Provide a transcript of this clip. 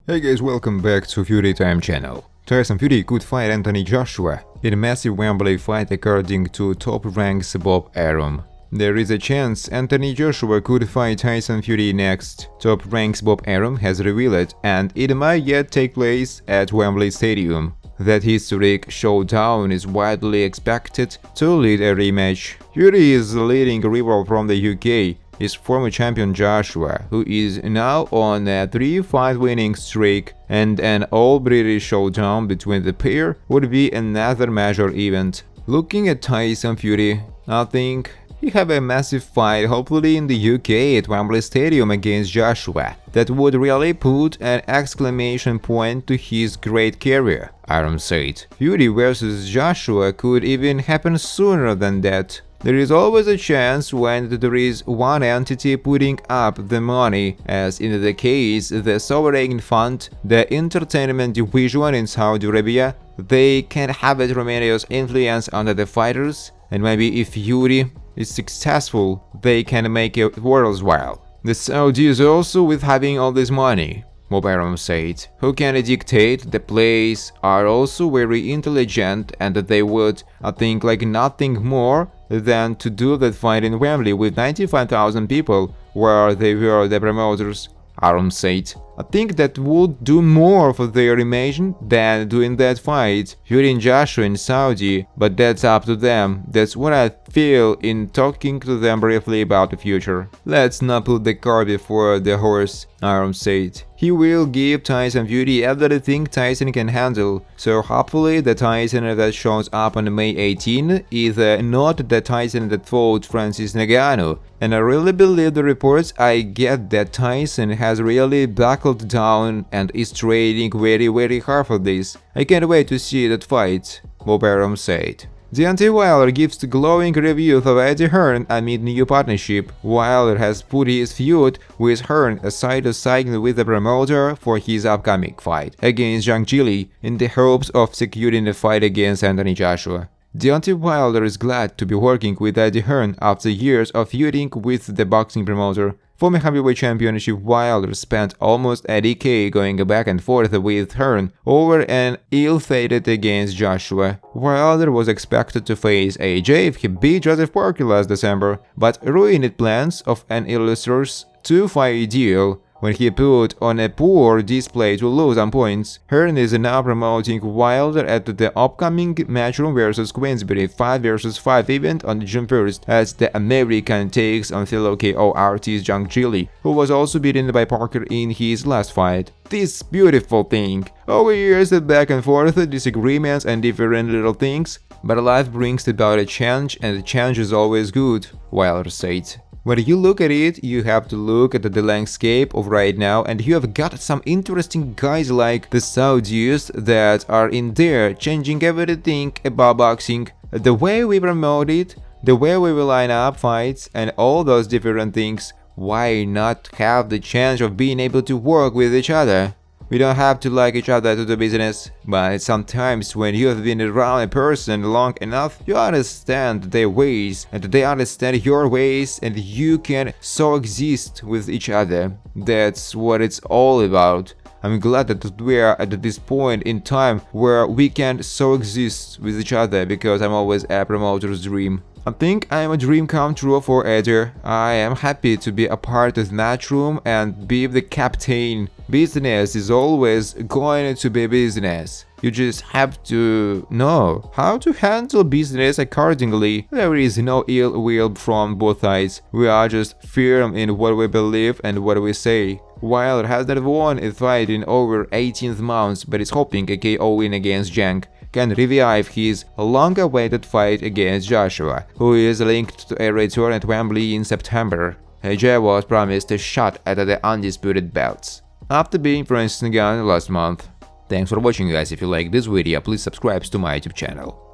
Hey guys, welcome back to Fury Time channel. Tyson Fury could fight Anthony Joshua in a massive Wembley fight according to top ranks Bob Arum. There is a chance Anthony Joshua could fight Tyson Fury next. Top ranks Bob Arum has revealed, and it might yet take place at Wembley Stadium. That historic showdown is widely expected to lead a rematch. Fury is the leading rival from the UK. His former champion Joshua, who is now on a 3-fight winning streak, and an all-British showdown between the pair would be another major event. Looking at Tyson Fury, I think he have a massive fight hopefully in the UK at Wembley Stadium against Joshua. That would really put an exclamation point to his great career, Arum said. Fury versus Joshua could even happen sooner than that. There is always a chance when there is one entity putting up the money, as in the case the sovereign fund, the entertainment division in Saudi Arabia. They can have a tremendous influence on the fighters, and maybe if Fury is successful, they can make it worthwhile. The Saudis also with having all this money, Bob Arum said, who can dictate the plays, are also very intelligent, and that they would, I think, like nothing more than to do that fight in Wembley with 95,000 people, where they were the promoters, Arum said. I think that would do more for their image than doing that fight, Fury and Joshua in Saudi, but that's up to them. That's what I feel in talking to them briefly about the future. Let's not put the cart before the horse, Arum said. He will give Tyson Fury everything Tyson can handle, so hopefully the Tyson that shows up on May 18 is not the Tyson that fought Francis Ngannou. And I really believe the reports I get that Tyson has really buckled down and is training very hard for this. I can't wait to see that fight, Bob Arum said. Deontay Wilder gives glowing reviews of Eddie Hearn amid new partnership. Wilder has put his feud with Hearn aside to sign with the promoter for his upcoming fight against Zhang Jili in the hopes of securing the fight against Anthony Joshua. Deontay Wilder is glad to be working with Eddie Hearn after years of feuding with the boxing promoter. Former heavyweight championship Wilder spent almost a decade going back and forth with Hearn over an ill-fated against Joshua. Wilder was expected to face AJ if he beat Joseph Parker last December, but ruined plans of an illustrious two-fight deal when he put on a poor display to lose on points. Hearn is now promoting Wilder at the upcoming Matchroom vs Queensberry 5 vs 5 event on June 1st, as the American takes on fellow KO artist Zhang Jili, who was also beaten by Parker in his last fight. This beautiful thing. Over years of back and forth, disagreements and different little things, but life brings about a change, and the change is always good, Wilder said. When you look at it, you have to look at the landscape of right now, and you have got some interesting guys like the Saudis that are in there changing everything about boxing. The way we promote it, the way we will line up fights, and all those different things. Why not have the chance of being able to work with each other? We don't have to like each other to do business, but sometimes when you have been around a person long enough, you understand their ways and they understand your ways, and you can so exist with each other. That's what it's all about. I'm glad that we are at this point in time where we can so exist with each other, because I'm always a promoter's dream. I think I am a dream come true for Eddie. I am happy to be a part of Matchroom and be the captain. Business is always going to be business. You just have to know how to handle business accordingly. There is no ill will from both sides. We are just firm in what we believe and what we say. Wilder has not won a fight in over 18 months, but is hoping a KO win against Zhang can revive his long-awaited fight against Joshua, who is linked to a return at Wembley in September. AJ was promised a shot at the undisputed belts after being Francis Ngannou last month. Thanks for watching, guys. If you like this video, please subscribe to my YouTube channel.